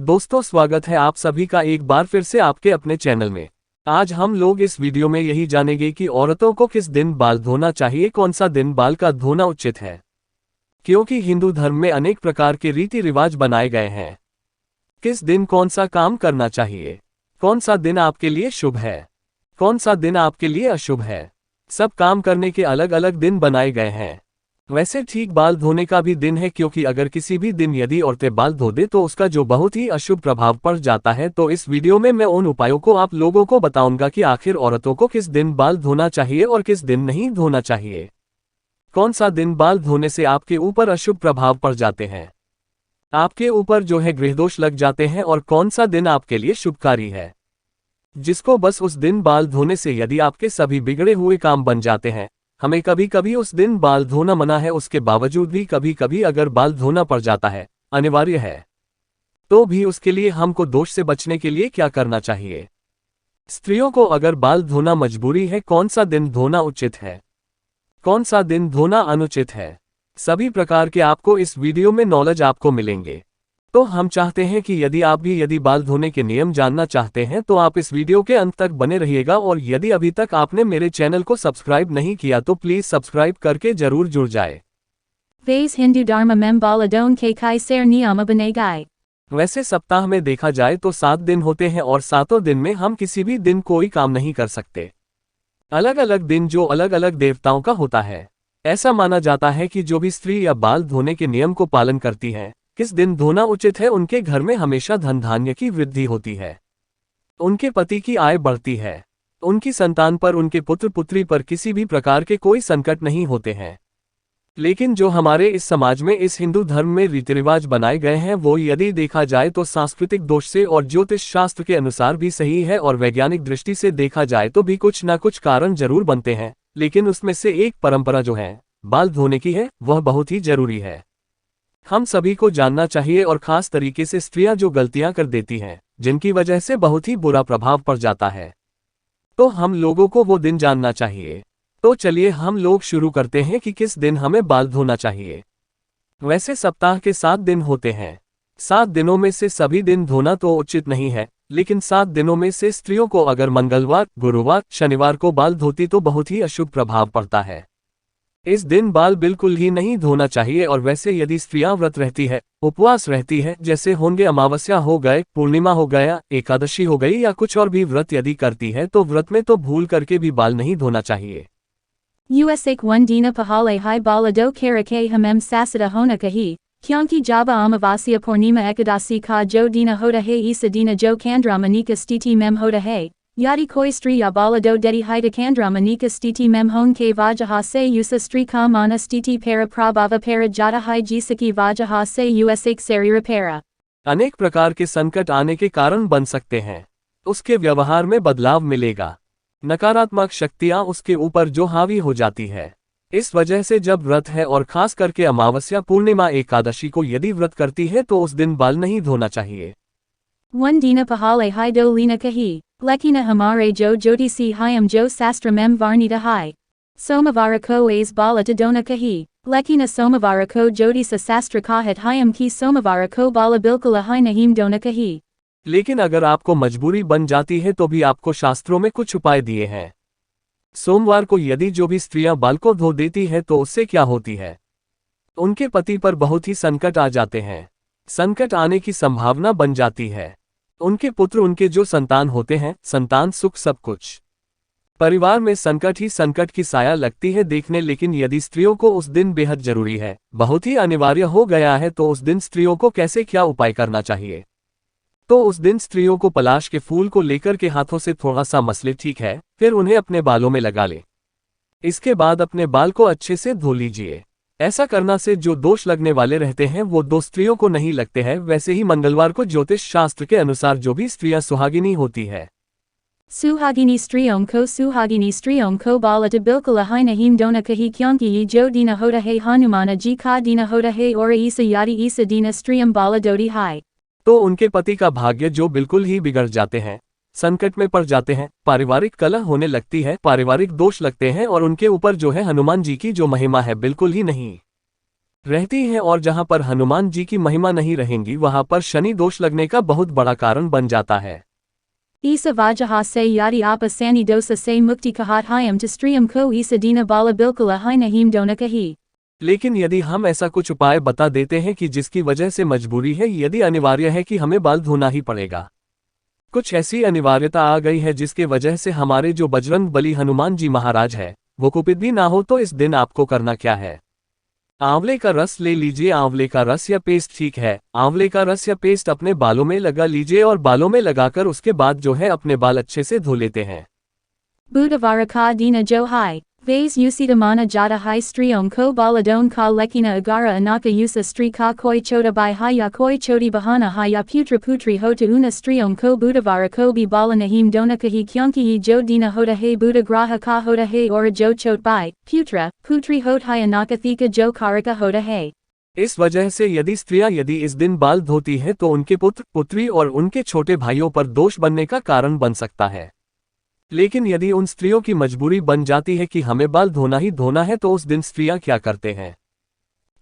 दोस्तों, स्वागत है आप सभी का एक बार फिर से आपके अपने चैनल में। आज हम लोग इस वीडियो में यही जानेंगे कि औरतों को किस दिन बाल धोना चाहिए, कौन सा दिन बाल का धोना उचित है। क्योंकि हिंदू धर्म में अनेक प्रकार के रीति रिवाज बनाए गए हैं। किस दिन कौन सा काम करना चाहिए, कौन सा दिन आपके लिए शुभ है, कौन सा दिन आपके लिए अशुभ है, सब काम करने के अलग अलग दिन बनाए गए हैं। वैसे ठीक बाल धोने का भी दिन है, क्योंकि अगर किसी भी दिन यदि औरतें बाल धो दे तो उसका जो बहुत ही अशुभ प्रभाव पड़ जाता है। तो इस वीडियो में मैं उन उपायों को आप लोगों को बताऊंगा कि आखिर औरतों को किस दिन बाल धोना चाहिए और किस दिन नहीं धोना चाहिए। कौन सा दिन बाल धोने से आपके ऊपर अशुभ प्रभाव पड़ जाते हैं, आपके ऊपर जो है गृहदोष लग जाते हैं, और कौन सा दिन आपके लिए शुभकारी है, जिसको बस उस दिन बाल धोने से यदि आपके सभी बिगड़े हुए काम बन जाते हैं। हमें कभी कभी उस दिन बाल धोना मना है, उसके बावजूद भी कभी कभी अगर बाल धोना पड़ जाता है, अनिवार्य है, तो भी उसके लिए हमको दोष से बचने के लिए क्या करना चाहिए। स्त्रियों को अगर बाल धोना मजबूरी है, कौन सा दिन धोना उचित है, कौन सा दिन धोना अनुचित है, सभी प्रकार के आपको इस वीडियो में नॉलेज आपको मिलेंगे। तो हम चाहते हैं कि यदि आप भी यदि बाल धोने के नियम जानना चाहते हैं तो आप इस वीडियो के अंत तक बने रहिएगा। और यदि अभी तक आपने मेरे चैनल को सब्सक्राइब नहीं किया तो प्लीज सब्सक्राइब करके जरूर जुड़ जाए। Vase Hindu Dharma Mem Baladon ke kai ser niyama banegai। वैसे सप्ताह में देखा जाए तो 7 दिन होते हैं और 7 दिन में हम किसी भी दिन कोई काम नहीं कर सकते। अलग अलग दिन जो अलग अलग देवताओं का होता है। ऐसा माना जाता है कि जो भी स्त्री या बाल धोने के नियम को पालन करती है, किस दिन धोना उचित है, उनके घर में हमेशा धन धान्य की वृद्धि होती है, उनके पति की आय बढ़ती है, उनकी संतान पर, उनके पुत्र पुत्री पर किसी भी प्रकार के कोई संकट नहीं होते हैं। लेकिन जो हमारे इस समाज में, इस हिंदू धर्म में रीति रिवाज बनाए गए हैं, वो यदि देखा जाए तो सांस्कृतिक दोष से और ज्योतिष शास्त्र के अनुसार भी सही है, और वैज्ञानिक दृष्टि से देखा जाए तो भी कुछ ना कुछ कारण जरूर बनते हैं। लेकिन उसमें से एक परंपरा जो है बाल धोने की है, वह बहुत ही जरूरी है। हम सभी को जानना चाहिए, और खास तरीके से स्त्रियां जो गलतियां कर देती हैं, जिनकी वजह से बहुत ही बुरा प्रभाव पड़ जाता है, तो हम लोगों को वो दिन जानना चाहिए। तो चलिए हम लोग शुरू करते हैं कि किस दिन हमें बाल धोना चाहिए। वैसे सप्ताह के 7 दिन होते हैं। 7 दिनों में से सभी दिन धोना तो उचित नहीं है, लेकिन 7 दिनों में से स्त्रियों को अगर मंगलवार, गुरुवार, शनिवार को बाल धोती तो बहुत ही अशुभ प्रभाव पड़ता है। इस दिन बाल बिल्कुल ही नहीं धोना चाहिए। और वैसे यदि स्त्रियां व्रत रहती है, उपवास रहती है, जैसे होंगे अमावस्या हो गए, पूर्णिमा हो गया, एकादशी हो गई, या कुछ और भी व्रत यदि करती है, तो व्रत में तो भूल करके भी बाल नहीं धोना चाहिए। Usak 1 Dina Pahale Hai Balado Karake Hamem Sasada Hona Kahi, Kyonki Java Amavasya Purnima Ekadasi Ka Jo Dina Hoda He Isa Dina Jo Kandra Manika Stiti Mem Hoda He, Yadi Koi Stri Ya Balado Dedi Haida Kandra Manika Stiti Mem Hon Ke Vajaha Se Usa Stri Ka Mana Stiti Para Prabhava Para Jada Hai Jisaki Vajaha Se Usak Sari Repara। अनेक प्रकार के संकट आने के कारण बन सकते हैं, उसके व्यवहार में बदलाव मिलेगा, नकारात्मक शक्तियां उसके ऊपर जो हावी हो जाती है। इस वजह से जब व्रत है, और खास करके अमावस्या, पूर्णिमा, एकादशी को यदि व्रत करती है तो उस दिन बाल नहीं धोना चाहिए। 1 Dina Pahale Hai Do Lina Kahi, Lekina Hamare Jo Joti Si Hyam Jo Sastra Mem Varnita Hai, Somavara Ko As Bala Tadona Kahi, Lekina Somavara Ko Joti Sa Sastra Kahat Hyam Ki Somavara Ko Bala Bilkala Hai Nahim Dona Kahi। लेकिन अगर आपको मजबूरी बन जाती है तो भी आपको शास्त्रों में कुछ उपाय दिए हैं। सोमवार को यदि जो भी स्त्रियां बाल को धो देती है तो उससे क्या होती है, उनके पति पर बहुत ही संकट आ जाते हैं, संकट आने की संभावना बन जाती है, उनके पुत्र, उनके जो संतान होते हैं, संतान, सुख, सब कुछ, परिवार में संकट ही संकट की साया लगती है देखने। लेकिन यदि स्त्रियों को उस दिन बेहद जरूरी है, बहुत ही अनिवार्य हो गया है, तो उस दिन स्त्रियों को कैसे क्या उपाय करना चाहिए। तो उस दिन स्त्रियों को पलाश के फूल को लेकर के हाथों से थोड़ा सा मसले, ठीक है, फिर उन्हें अपने बालों में लगा ले। इसके बाद अपने बाल को अच्छे से धो लीजिए। ऐसा करना से जो दोष लगने वाले रहते हैं वो दो स्त्रियों को नहीं लगते हैं। वैसे ही मंगलवार को ज्योतिष शास्त्र के अनुसार जो भी स्त्रियां सुहागिनी होती है, Suhagini Striom Ko Bala Bilkala Hai Nahim Dona Kahi Kyonki Yi Jo Dina Hoda He Hanumana Ji Ka Dina Hoda He Ora Isa Yadi Isa Dina Striam Bala Dodi Hai, तो उनके पति का भाग्य जो बिल्कुल ही बिगड़ जाते हैं, संकट में पड़ जाते हैं, पारिवारिक कलह होने लगती है, पारिवारिक दोष लगते हैं, और उनके ऊपर जो है हनुमान जी की जो महिमा है बिल्कुल ही नहीं। रहती हैं और जहां पर हनुमान जी की महिमा नहीं रहेंगी वहां पर शनि दोष लगने का बहुत बड़ा कारण बन जाता है। Isa vajaha se yadi apa sani dosa se mukti kahat hayam to striam ko isa dina bala bilkula hi nahim dona kahi. लेकिन यदि हम ऐसा कुछ उपाय बता देते हैं कि जिसकी वजह से मजबूरी है, यदि अनिवार्य है कि हमें बाल धोना ही पड़ेगा, कुछ ऐसी अनिवार्यता आ गई है जिसके वजह से हमारे जो बजरंग बली हनुमान जी महाराज है वो कुपित भी ना हो, तो इस दिन आपको करना क्या है? आंवले का रस ले लीजिए। आंवले का रस या पेस्ट, ठीक है, आंवले का रस या पेस्ट अपने बालों में लगा लीजिए और बालों में लगाकर उसके बाद जो है अपने बाल अच्छे से धो लेते हैं। Budavara ka dina jo hai, vase usidamana jada hai striom ko baladon ka lekina agara anaka usa stri ka koi chota by hai ya koi choti bahana hai ya putra putri hota una striom ko budavara ko bi bala nahim dona kahi kyonki hi jo dina hota hai buddha graha ka hota hai ora jo chot by, putra, putri hot hai anaka thika jo karaka hota hai। इस वजह से यदि स्त्रियां यदि इस दिन बाल धोती हैं तो उनके पुत्र पुत्री और उनके छोटे भाइयों पर दोष बनने का कारण बन सकता है। लेकिन यदि उन स्त्रियों की मजबूरी बन जाती है कि हमें बाल धोना ही धोना है तो उस दिन स्त्रियां क्या करते हैं?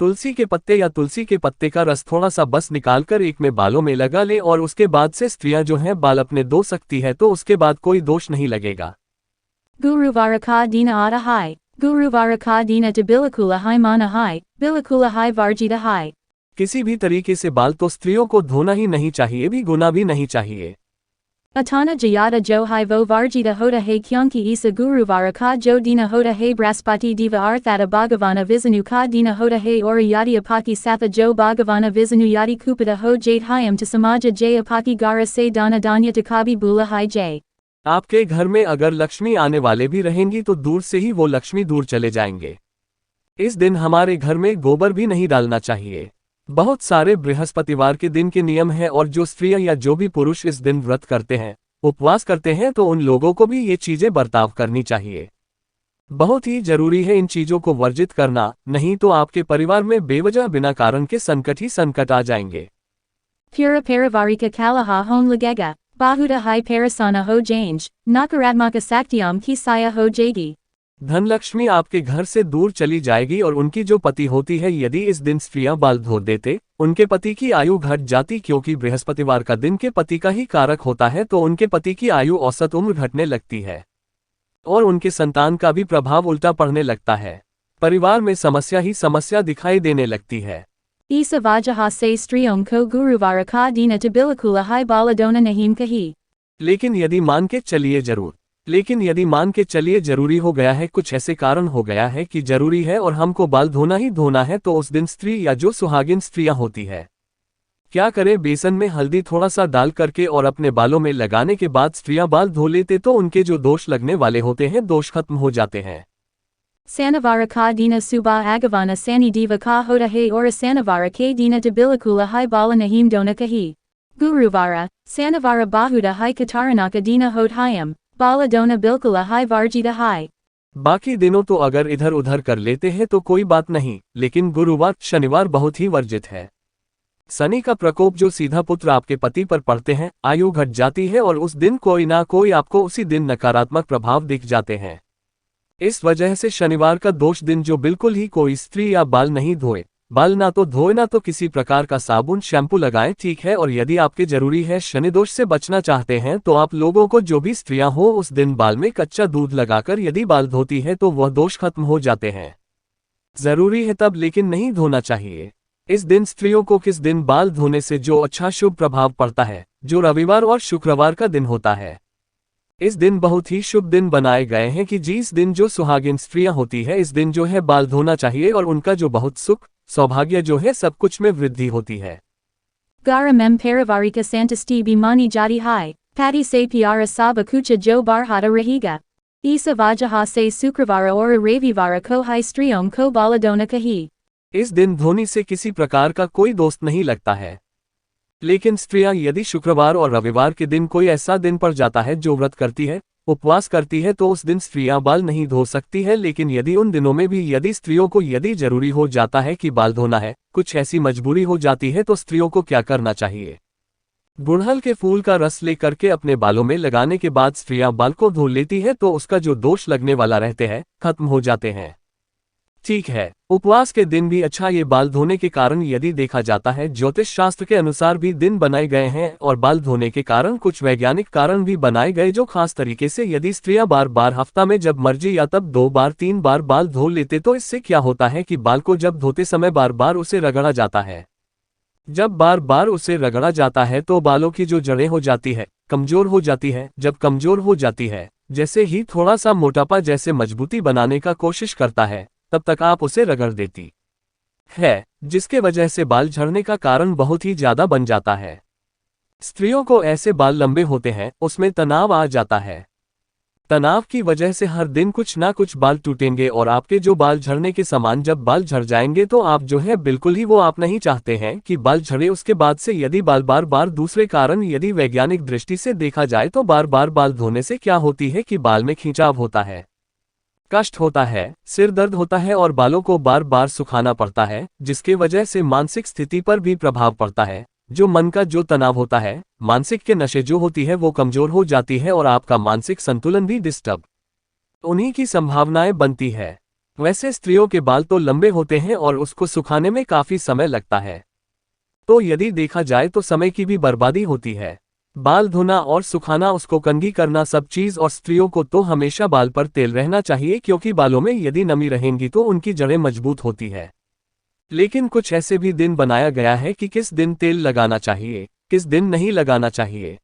तुलसी के पत्ते या तुलसी के पत्ते का रस थोड़ा सा बस निकालकर एक में बालों में लगा ले और उसके बाद से स्त्रियां जो हैं बाल अपने धो सकती है, तो उसके बाद कोई दोष नहीं लगेगा। Guruvara ka dina ada hai, Guruvara ka dina de bilakula hai mana hai, bilakula hai varjita hai। किसी भी तरीके से बाल तो स्त्रियों को धोना ही नहीं चाहिए, भी गुना भी नहीं चाहिए। Atana jayata jo hai vo varjita hoda hai kyonki isa Guruvara ka jo dina hoda hai braspati diva arthata bhagavana visanu ka dina hoda hai ora yadi apaki satha jo bhagavana visanu yadi kupita ho jade hayam to samaja jay apaki gara se dana danya takabi bula hai jay। आपके घर में अगर लक्ष्मी आने वाले भी रहेंगी तो दूर से ही वो लक्ष्मी दूर चले जाएंगे। इस दिन हमारे घर में गोबर भी नहीं डालना चाहिए। बहुत सारे बृहस्पतिवार के दिन के नियम हैं और जो स्त्रियां या जो भी पुरुष इस दिन व्रत करते हैं, उपवास करते हैं, तो उन लोगों को भी ये चीजें बर्ताव करनी चाहिए। बहुत ही जरूरी है इन चीजों को वर्जित करना, नहीं तो आपके परिवार में बेवजह बिना कारण के संकट ही संकट आ जाएंगे। Pura parivarika kalaha hon lagega, bahuda hai parasana ho jange, nakaratmaka saktyam ki saya ho jagi। Dhanlaxmi आपके घर से दूर चली जाएगी और उनकी जो पति होती है, यदि इस दिन स्त्रियां बाल धो देते, उनके पति की आयु घट जाती, क्योंकि बृहस्पतिवार का दिन के पति का ही कारक होता है, तो उनके पति की आयु औसत उम्र घटने लगती है और उनके संतान का भी प्रभाव उल्टा पड़ने लगता है। परिवार में समस्या ही समस्या दिखाई देने लगती है। Isa vajaha se striom ko Guruvara ka dina de bilakula hai baladona nahim kahi। लेकिन यदि मान के चलिए जरूरी हो गया है, कुछ ऐसे कारण हो गया है कि जरूरी है और हमको बाल धोना ही धोना है, तो उस दिन स्त्री या जो सुहागिन स्त्रियां होती है क्या करे, बेसन में हल्दी थोड़ा सा डाल करके और अपने बालों में लगाने के बाद स्त्रियां बाल धो लेते, तो उनके जो दोष लगने वाले होते हैं दोष खत्म हो जाते हैं। Sanavara ka dina suba agavana sani diva ka hoda hai ora sanavara ke dina de bilakula hai bala nahim dona kahi। Guruvara, sanavara bahuda hai kataranaka dina hod hayam, bala dona bilkula hai varjita hai। बाकी दिनों तो अगर इधर उधर कर लेते हैं तो कोई बात नहीं, लेकिन गुरुवार शनिवार बहुत ही वर्जित है। शनि का प्रकोप जो सीधा पुत्र आपके पति पर पड़ते हैं, आयु घट जाती है और उस दिन कोई ना कोई आपको उसी दिन नकारात्मक प्रभाव दिख जाते हैं। इस वजह से शनिवार का दोष दिन जो बिल्कुल ही कोई स्त्री या बाल नहीं धोए, बाल ना तो धोए ना तो किसी प्रकार का साबुन शैम्पू लगाएं, ठीक है। और यदि आपके जरूरी है शनि दोष से बचना चाहते हैं तो आप लोगों को जो भी स्त्रियां हो उस दिन बाल में कच्चा दूध लगाकर यदि बाल धोती है तो वह दोष खत्म हो जाते हैं। जरूरी है तब, लेकिन नहीं धोना चाहिए। इस दिन स्त्रियों को किस दिन बाल धोने से जो अच्छा शुभ प्रभाव पड़ता है, जो रविवार और शुक्रवार का दिन होता है, इस दिन बहुत ही शुभ दिन बनाए गए हैं कि जिस दिन जो सुहागिन स्त्रियां होती है इस दिन जो है बाल धोना चाहिए और उनका जो बहुत सुख सौभाग्य जो है सब कुछ में वृद्धि होती है। Gara mem parivarika santusti bimani jadi hai, pati se piara saba kucha jo barhata rahiga। Isa vajaha se sukravara ora ravivara ko hai striom ko baladona kahi। इस दिन धोनी से किसी प्रकार का कोई दोष नहीं लगता है, लेकिन स्त्रियां यदि शुक्रवार और रविवार के दिन कोई ऐसा दिन पड़ जाता है जो व्रत करती है, उपवास करती है, तो उस दिन स्त्रियां बाल नहीं धो सकती है। लेकिन यदि उन दिनों में भी यदि स्त्रियों को यदि जरूरी हो जाता है कि बाल धोना है, कुछ ऐसी मजबूरी हो जाती है, तो स्त्रियों को क्या करना चाहिए? गुड़हल के फूल का रस ले करके अपने बालों में लगाने के बाद स्त्रियां बाल को धो लेती है, तो उसका जो दोष लगने वाला रहते हैं खत्म हो जाते हैं। ठीक है, उपवास के दिन भी अच्छा। ये बाल धोने के कारण यदि देखा जाता है, ज्योतिष शास्त्र के अनुसार भी दिन बनाए गए हैं और बाल धोने के कारण कुछ वैज्ञानिक कारण भी बनाए गए, जो खास तरीके से यदि स्त्रियां बार बार हफ्ता में जब मर्जी या तब 2 बार 3 बार बाल धो लेते तो इससे क्या होता है कि बाल को जब धोते समय बार बार उसे रगड़ा जाता है। जब बार बार उसे रगड़ा जाता है तो बालों की जो जड़ें हो जाती है कमजोर हो जाती है। जब कमजोर हो जाती है, जैसे ही थोड़ा सा मोटापा जैसे मजबूती बनाने का कोशिश करता है, तब तक आप उसे रगड़ देती है, जिसके वजह से बाल झड़ने का कारण बहुत ही ज्यादा बन जाता है। स्त्रियों को ऐसे बाल लंबे होते हैं, उसमें तनाव आ जाता है। तनाव की वजह से हर दिन कुछ ना कुछ बाल टूटेंगे और आपके जो बाल झड़ने के समान जब बाल झड़ जाएंगे तो आप जो है बिल्कुल ही वो आप नहीं चाहते हैं कि बाल झड़े। उसके बाद से यदि बाल बार बार दूसरे कारण यदि वैज्ञानिक दृष्टि से देखा जाए तो बार बार बाल धोने से क्या होती है कि बाल में खिंचाव होता है, कष्ट होता है, सिर दर्द होता है और बालों को बार बार सुखाना पड़ता है, जिसके वजह से मानसिक स्थिति पर भी प्रभाव पड़ता है। जो मन का जो तनाव होता है, मानसिक के नशे जो होती है वो कमजोर हो जाती है और आपका मानसिक संतुलन भी डिस्टर्ब उन्हीं की संभावनाएं बनती है। वैसे स्त्रियों के बाल तो लंबे होते हैं और उसको सुखाने में काफी समय लगता है, तो यदि देखा जाए तो समय की भी बर्बादी होती है। बाल धोना और सुखाना, उसको कंघी करना, सब चीज। और स्त्रियों को तो हमेशा बाल पर तेल रहना चाहिए, क्योंकि बालों में यदि नमी रहेंगी तो उनकी जड़ें मजबूत होती है। लेकिन कुछ ऐसे भी दिन बनाया गया है कि किस दिन तेल लगाना चाहिए, किस दिन नहीं लगाना चाहिए।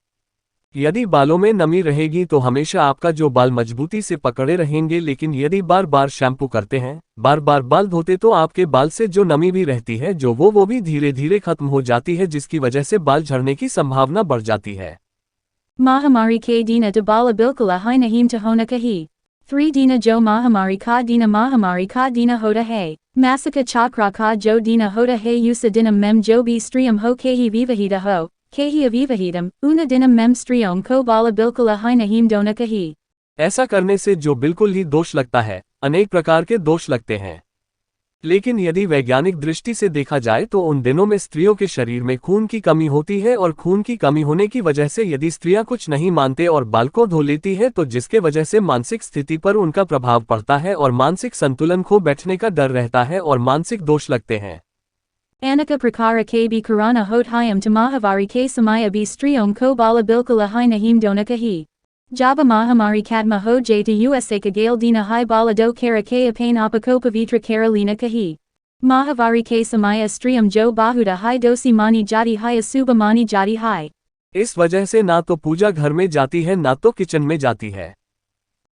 यदि बालों में नमी रहेगी तो हमेशा आपका जो बाल मजबूती से पकड़े रहेंगे, लेकिन यदि बार बार शैम्पू करते हैं, बार बार बाल धोते तो आपके बाल से जो नमी भी रहती है जो वो भी धीरे धीरे खत्म हो जाती है, जिसकी वजह से बाल झड़ने की संभावना बढ़ जाती है। Mahamari ke dina de bala bilkala hi nahim tahona kahi. 3 dina jo mahamari ka dina hoda hai. Masaka chakra ka jo dina hoda hai usa dinam mem jo bi strium ho kehi vivahita ho. Kehi avivahidam, una dinam mem strium ko bala bilkala hi nahim dona kahi. ऐसा करने से जो बिल्कुल ही दोष लगता है, अनेक प्रकार के दोष लगते हैं। लेकिन यदि वैज्ञानिक दृष्टि से देखा जाए तो उन दिनों में स्त्रियों के शरीर में खून की कमी होती है और खून की कमी होने की वजह से यदि स्त्रियां कुछ नहीं मानते और बाल को धो लेती है तो जिसके वजह से मानसिक स्थिति पर उनका प्रभाव पड़ता है और मानसिक संतुलन खो बैठने का डर रहता है और मानसिक दोष लगते हैं। Anaka prakara ke bi karana hot hyam to mahavari ke samaya bi striom ko bala bilkala hi nahim dona kahi. Jaba mahamari kadma ho j to usa kagale dina hi bala do kara ke apane apakopa vitra karolina kahi. Mahavari ke samaya strium jo bahuda hi dosi mani jati hi asuba mani jati hi. इस वजह से ना तो पूजा घर में जाती है ना तो किचन में जाती है।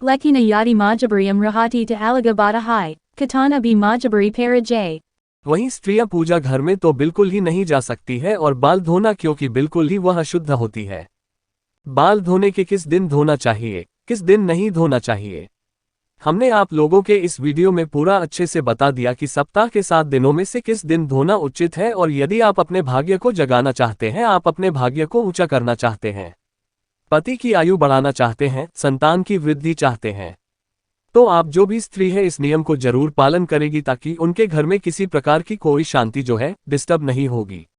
Lekina yadi majabarium rahati to alaga bada hi. Katana bi majabari para j. वहीं स्त्रियां पूजा घर में तो बिल्कुल ही नहीं जा सकती है और बाल धोना क्योंकि बिल्कुल ही वह अशुद्ध होती है। बाल धोने के किस दिन धोना चाहिए, किस दिन नहीं धोना चाहिए, हमने आप लोगों के इस वीडियो में पूरा अच्छे से बता दिया कि सप्ताह के 7 दिनों में से किस दिन धोना उचित है। और यदि आप अपने भाग्य को जगाना चाहते हैं, आप अपने भाग्य को ऊंचा करना चाहते हैं, पति की आयु बढ़ाना चाहते हैं, संतान की वृद्धि चाहते हैं, तो आप जो भी स्त्री है इस नियम को जरूर पालन करेगी, ताकि उनके घर में किसी प्रकार की कोई शांति जो है डिस्टर्ब नहीं होगी।